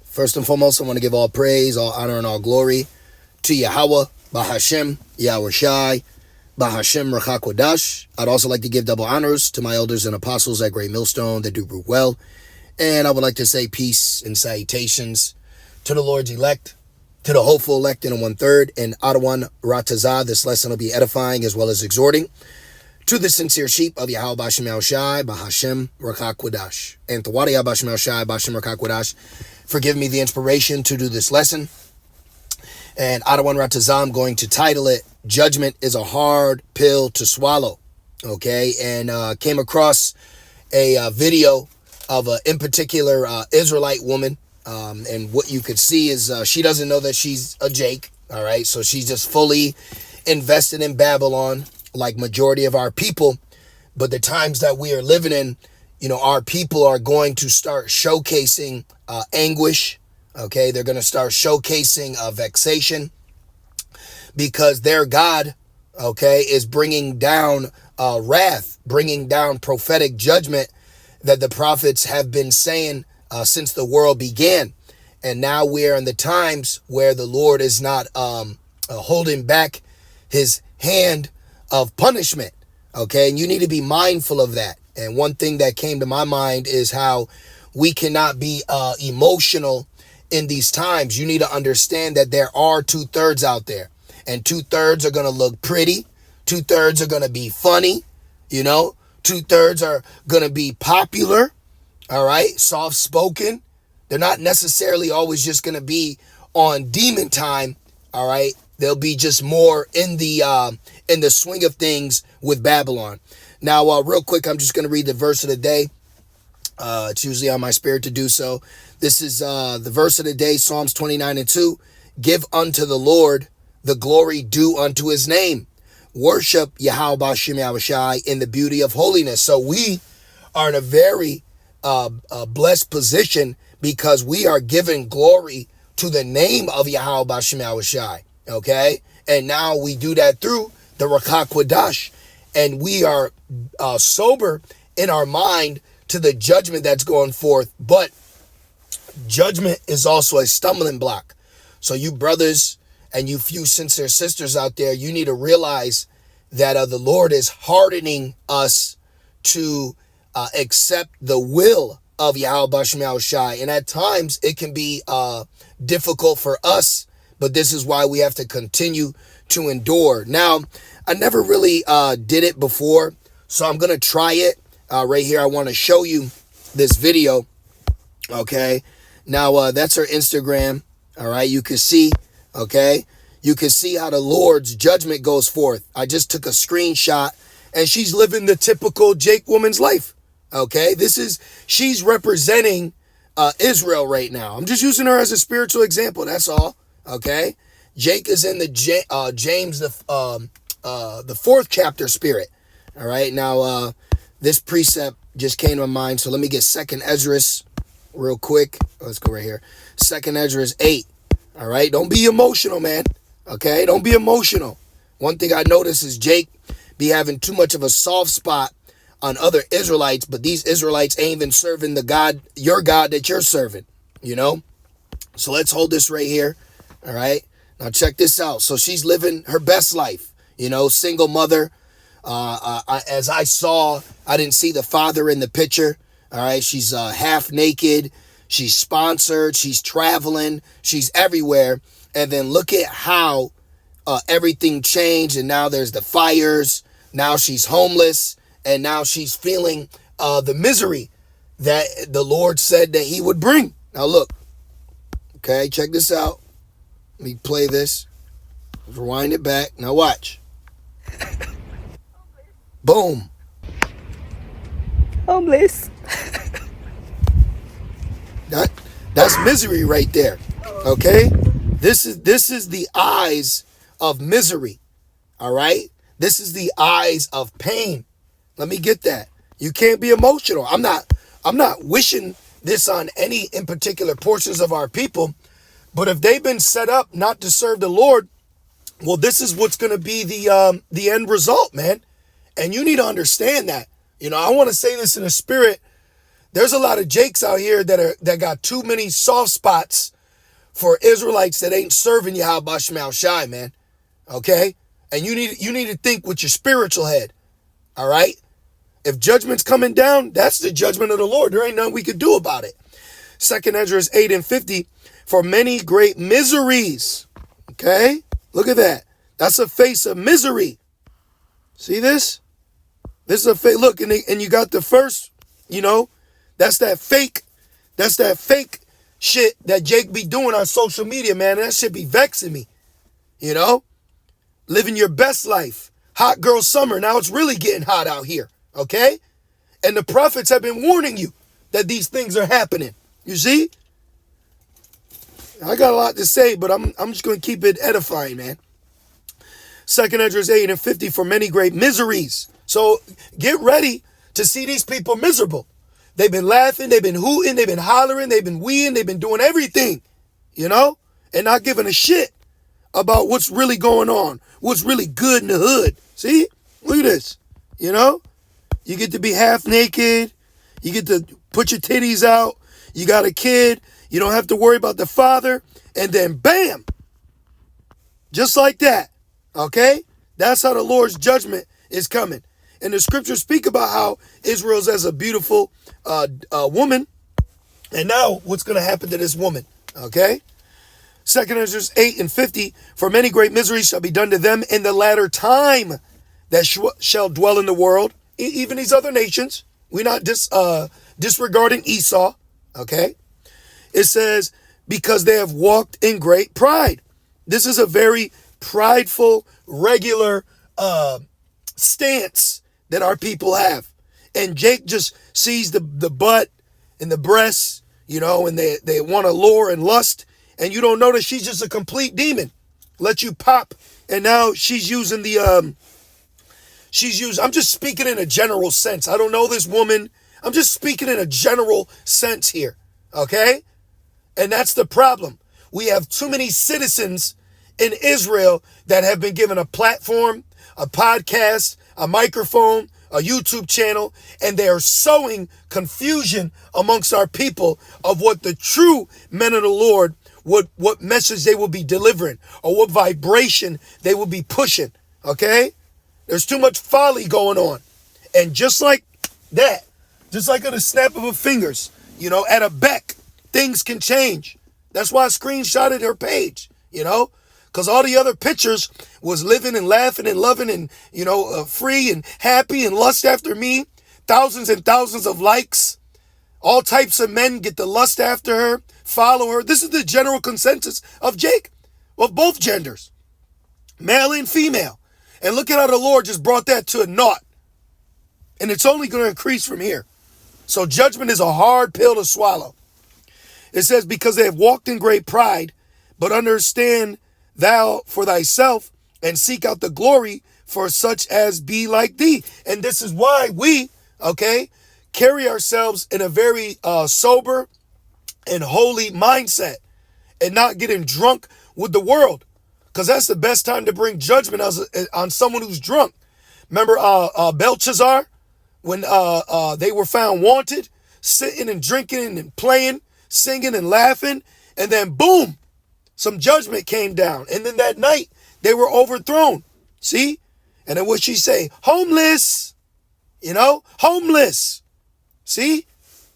First and foremost, I want to give all praise, all honor, and all glory to Yahweh, Bahashem, Yahweh Shai, Bahashem, Rachakwadash. I'd also like to give double honors to my elders and apostles at Great Millstone that do root well. And I would like to say peace and salutations to the Lord's elect, to the hopeful elect in a 1/3, and Adawan Ratazah. This lesson will be edifying as well as exhorting to the sincere sheep of Yahweh Bashem Yahushai, Bahashem Rakakwadash. And Tawadi Bashem Yahushai, Bashem Rakakwadash. Forgive me the inspiration to do this lesson. And Adawan Ratazah, I'm going to title it, Judgment is a Hard Pill to Swallow. Okay, and came across a video of an in particular Israelite woman. And what you could see is she doesn't know that she's a Jake. All right, so she's just fully invested in Babylon, like majority of our people. But the times that we are living in, our people are going to start showcasing anguish. Okay, they're going to start showcasing vexation because their God, okay, is bringing down wrath, bringing down prophetic judgment that the prophets have been saying since the world began. And now we're in the times where the Lord is not holding back his hand of punishment. Okay, and you need to be mindful of that. And one thing that came to my mind is how we cannot be emotional in these times. You need to understand that there are 2/3 out there, and 2/3 are going to look pretty. 2/3 are going to be funny. 2/3 are going to be popular. All right, soft spoken. They're not necessarily always just going to be on demon time. All right, they'll be just more in the swing of things with Babylon. Now, real quick, I'm just going to read the verse of the day. It's usually on my spirit to do so. This is the verse of the day, Psalms 29:2. Give unto the Lord the glory due unto his name. Worship Yahweh Bashem Yahushai in the beauty of holiness. So we are in a very blessed position because we are giving glory to the name of Yahweh Bashem Yahushai. Okay? And now we do that through the Rakakwadash. And we are sober in our mind to the judgment that's going forth. But judgment is also a stumbling block. So you brothers and you few sincere sisters out there, you need to realize that the Lord is hardening us to accept the will of Yahweh Bashem Yahushai. And at times it can be difficult for us, but this is why we have to continue to endure. Now, I never really did it before, so I'm going to try it right here. I want to show you this video. Okay. Now, that's her Instagram. All right. You can see, okay. You can see how the Lord's judgment goes forth. I just took a screenshot and she's living the typical Jake woman's life. Okay. She's representing Israel right now. I'm just using her as a spiritual example. That's all. Okay. Jake is in the James, the 4th chapter spirit. All right. Now, this precept just came to my mind. So let me get 2nd Esdras real quick. Let's go right here. 2nd Esdras 8. All right. Don't be emotional, man. Okay. Don't be emotional. One thing I notice is Jake be having too much of a soft spot on other Israelites, but these Israelites ain't even serving the God, your God that you're serving, So let's hold this right here. All right. Now check this out. So she's living her best life, single mother. As I saw, I didn't see the father in the picture. All right. She's half naked. She's sponsored. She's traveling. She's everywhere. And then look at how everything changed. And now there's the fires. Now she's homeless. And now she's feeling the misery that the Lord said that he would bring. Now look. Okay. Check this out. Let me play this. Rewind it back. Now watch. Boom. Homeless. That's misery right there. Okay? This is the eyes of misery. All right? This is the eyes of pain. Let me get that. You can't be emotional. I'm not wishing this on any in particular portions of our people. But if they've been set up not to serve the Lord, well, this is what's going to be the end result, man. And you need to understand that. I want to say this in a spirit There's a lot of Jakes out here that got too many soft spots for Israelites that ain't serving Yahweh Shemel Shai, man. Okay? And you need to think with your spiritual head. All right? If judgment's coming down, that's the judgment of the Lord. There ain't nothing we could do about it. 2nd Ezra 8:50, for many great miseries. Okay? Look at that. That's a face of misery. See this? This is a fake. Look, and you got the first, that's that fake shit that Jake be doing on social media, man. And that shit be vexing me. Living your best life. Hot girl summer. Now it's really getting hot out here. Okay? And the prophets have been warning you that these things are happening. You see? I got a lot to say, but I'm just going to keep it edifying, man. 2nd Ezra 8:50, for many great miseries. So get ready to see these people miserable. They've been laughing, they've been hooting, they've been hollering, they've been weeing, they've been doing everything, and not giving a shit about what's really going on, what's really good in the hood. See? Look at this. You get to be half naked, you get to put your titties out, you got a kid, you don't have to worry about the father, and then bam! Just like that. Okay? That's how the Lord's judgment is coming. And the scriptures speak about how Israel's as a beautiful woman. And now what's going to happen to this woman? Okay? 2nd Ezra 8:50, for many great miseries shall be done to them in the latter time that shall dwell in the world, even these other nations. We're not disregarding Esau. Okay? It says, because they have walked in great pride. This is a very prideful, regular stance that our people have. And Jake just sees the butt and the breasts, and they want to lure and lust. And you don't notice she's just a complete demon. Let you pop. And now she's using I'm just speaking in a general sense. I don't know this woman. I'm just speaking in a general sense here. Okay? And that's the problem. We have too many citizens in Israel that have been given a platform, a podcast, a microphone, a YouTube channel, and they are sowing confusion amongst our people of what the true men of the Lord, what message they will be delivering, or what vibration they will be pushing. Okay? There's too much folly going on. And just like that, just like at a snap of a fingers, at a beck, things can change. That's why I screenshotted her page, because all the other pictures was living and laughing and loving and, free and happy and lust after me. Thousands and thousands of likes. All types of men get to lust after her, follow her. This is the general consensus of Jake, of both genders, male and female. And look at how the Lord just brought that to a naught. And it's only going to increase from here. So judgment is a hard pill to swallow. It says, because they have walked in great pride, but understand thou for thyself and seek out the glory for such as be like thee. And this is why we, carry ourselves in a very sober and holy mindset and not getting drunk with the world. Because that's the best time to bring judgment on someone who's drunk. Remember Belshazzar, when they were found wanted, sitting and drinking and playing, singing and laughing, and then boom, some judgment came down. And then that night, they were overthrown. See? And then what she say? Homeless. Homeless. See?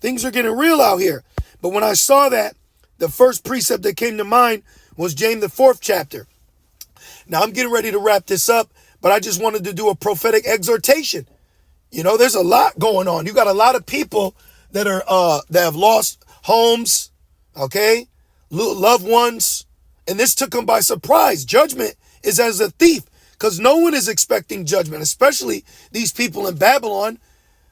Things are getting real out here. But when I saw that, the first precept that came to mind was James the 4th chapter. Now I'm getting ready to wrap this up, but I just wanted to do a prophetic exhortation. There's a lot going on. You got a lot of people that have lost homes, loved ones, and this took them by surprise. Judgment is as a thief, because no one is expecting judgment, especially these people in Babylon,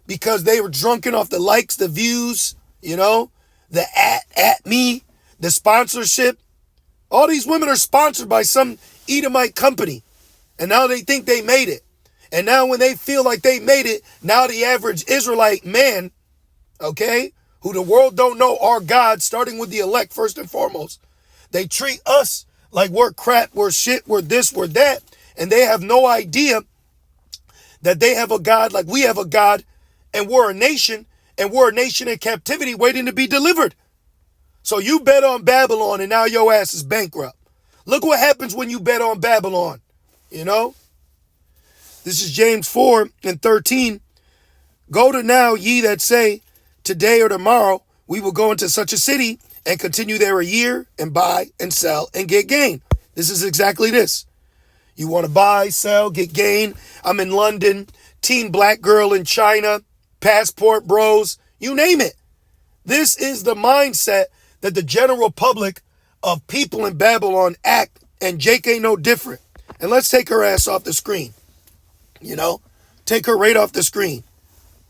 because they were drunken off the likes, the views, the at me, the sponsorship. All these women are sponsored by some Edomite company, and now they think they made it. And now when they feel like they made it, now the average Israelite man, who the world don't know our God, starting with the elect first and foremost, they treat us like we're crap, we're shit, we're this, we're that, and they have no idea that they have a God like we have a God, and we're a nation, and we're a nation in captivity waiting to be delivered. So you bet on Babylon and now your ass is bankrupt. Look what happens when you bet on Babylon, you know? This is James 4:13. Go to now, ye that say, today or tomorrow we will go into such a city and continue there a year and buy and sell and get gain. This is exactly this. You want to buy, sell, get gain. I'm in London, Team Black Girl in China, Passport Bros, you name it. This is the mindset that the general public of people in Babylon act, and Jake ain't no different. And let's take her ass off the screen. You know, take her right off the screen.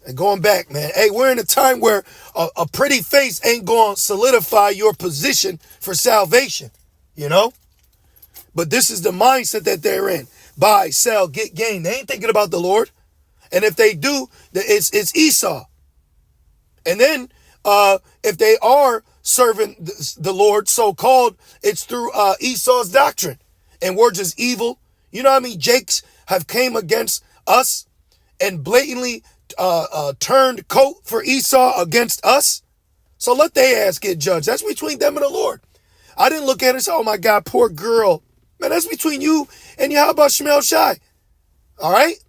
And going back, man, hey, we're in a time where a pretty face ain't going to solidify your position for salvation, you know? But this is the mindset that they're in. Buy, sell, get gain. They ain't thinking about the Lord. And if they do, it's Esau. And then if they are serving the Lord, so-called, it's through Esau's doctrine. And we're just evil. You know how many Jakes have came against us and blatantly turned coat for Esau against us? So let their ass get judged. That's between them and the Lord. I didn't look at it and say, oh my God, poor girl. Man, that's between you and Yahweh Shemel Shai. All right?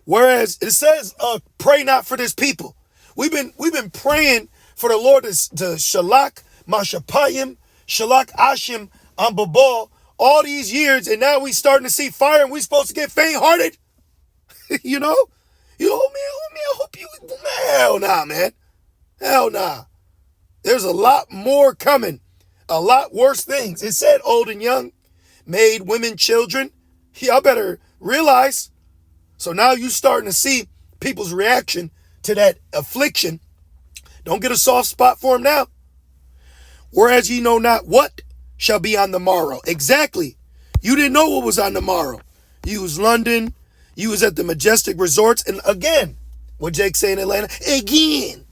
Whereas it says, pray not for this people. We've been praying for the Lord to Shalak, Mashapayim, Shalak Ashim, Ambabal, all these years, and now we starting to see fire and we supposed to get faint-hearted. You know? You hold me, I hope you, hell nah, man. Hell nah. There's a lot more coming. A lot worse things. It said old and young, maid, women, children. Y'all better realize. So now you starting to see people's reaction to that affliction. Don't get a soft spot for them now. Whereas ye know not what shall be on the morrow. Exactly. You didn't know what was on the morrow. You was London. You was at the majestic resorts. And again, what Jake say in Atlanta, again.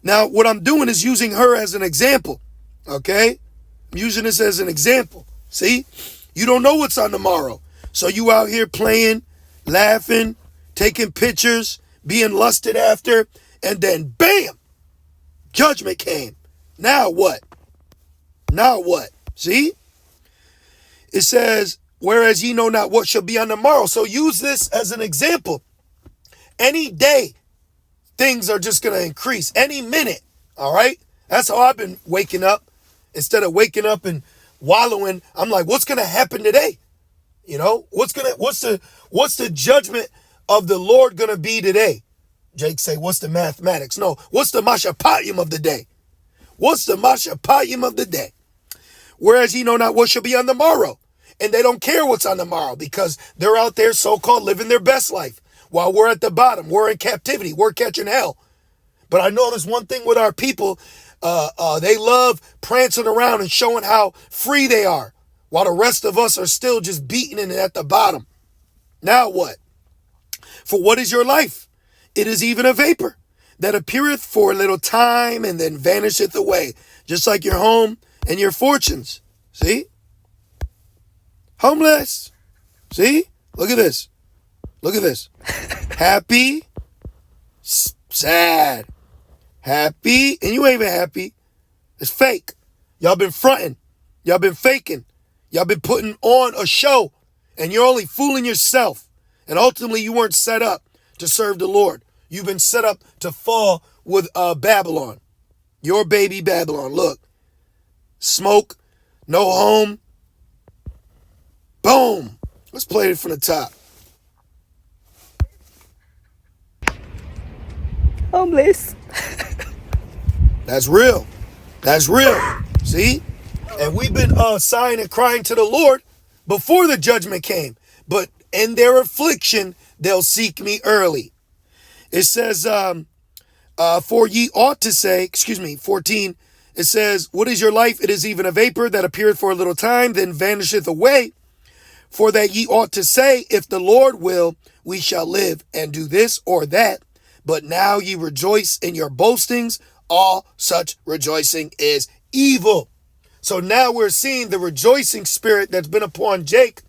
Now, what I'm doing is using her as an example. Okay? I'm using this as an example. See? You don't know what's on the morrow. So you out here playing, laughing, taking pictures, being lusted after, and then bam! Judgment came. Now what? Now what? See? It says, whereas ye know not what shall be on the morrow. So use this as an example. Any day, things are just going to increase. Any minute. All right? That's how I've been waking up. Instead of waking up and wallowing, I'm like, what's going to happen today? You know, what's the judgment of the Lord going to be today? Jake say, what's the mathematics? No, what's the mashapayim of the day? What's the mashapayim of the day? Whereas ye know not what shall be on the morrow. And they don't care what's on the morrow because they're out there so-called living their best life. While we're at the bottom, we're in captivity, we're catching hell. But I know there's one thing with our people, they love prancing around and showing how free they are, while the rest of us are still just beating it at the bottom. Now what? For what is your life? It is even a vapor that appeareth for a little time and then vanisheth away, just like your home and your fortunes. See? Homeless. See? Look at this. Look at this. Happy, sad. Happy, and you ain't even happy. It's fake. Y'all been fronting. Y'all been faking. Y'all been putting on a show, and you're only fooling yourself. And ultimately, you weren't set up to serve the Lord. You've been set up to fall with Babylon. Your baby Babylon. Look. Smoke. No home. Boom. Let's play it from the top. Homeless. That's real. That's real. See? And we've been sighing and crying to the Lord before the judgment came. But in their affliction, they'll seek me early. It says, for ye ought to say, 14, it says, what is your life? It is even a vapor that appeareth for a little time, then vanisheth away. For that ye ought to say, if the Lord will, we shall live and do this or that. But now ye rejoice in your boastings. All such rejoicing is evil. So now we're seeing the rejoicing spirit that's been upon Jake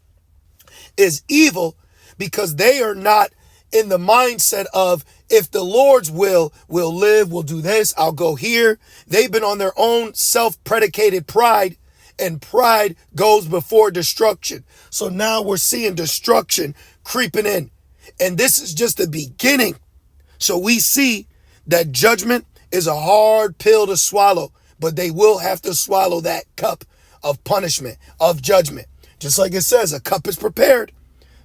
is evil because they are not in the mindset of if the Lord's will live, we'll do this, I'll go here. They've been on their own self-predicated pride, and pride goes before destruction. So now we're seeing destruction creeping in. And this is just the beginning. So we see that judgment is a hard pill to swallow, but they will have to swallow that cup of punishment, of judgment. Just like it says, a cup is prepared.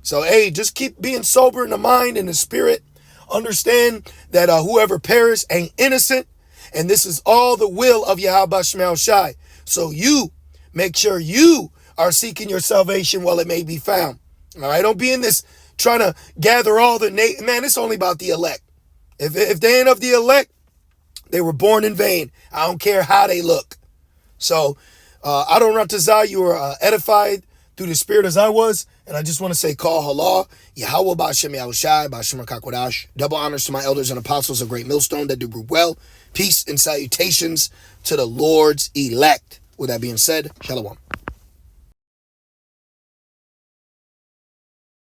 So, hey, just keep being sober in the mind and the spirit. Understand that whoever perished ain't innocent. And this is all the will of Yahweh Shemel Shai. So you make sure you are seeking your salvation while it may be found. All right, don't be in this trying to gather all the man, it's only about the elect. If they ain't of the elect, they were born in vain. I don't care how they look. So, Adon Ratazah, you were edified through the spirit as I was. And I just want to say, call halal, Yahweh B'Hashem Yahushai, B'Hashem Rakakwadash. Double honors to my elders and apostles of Great Millstone that do well. Peace and salutations to the Lord's elect. With that being said, shalom.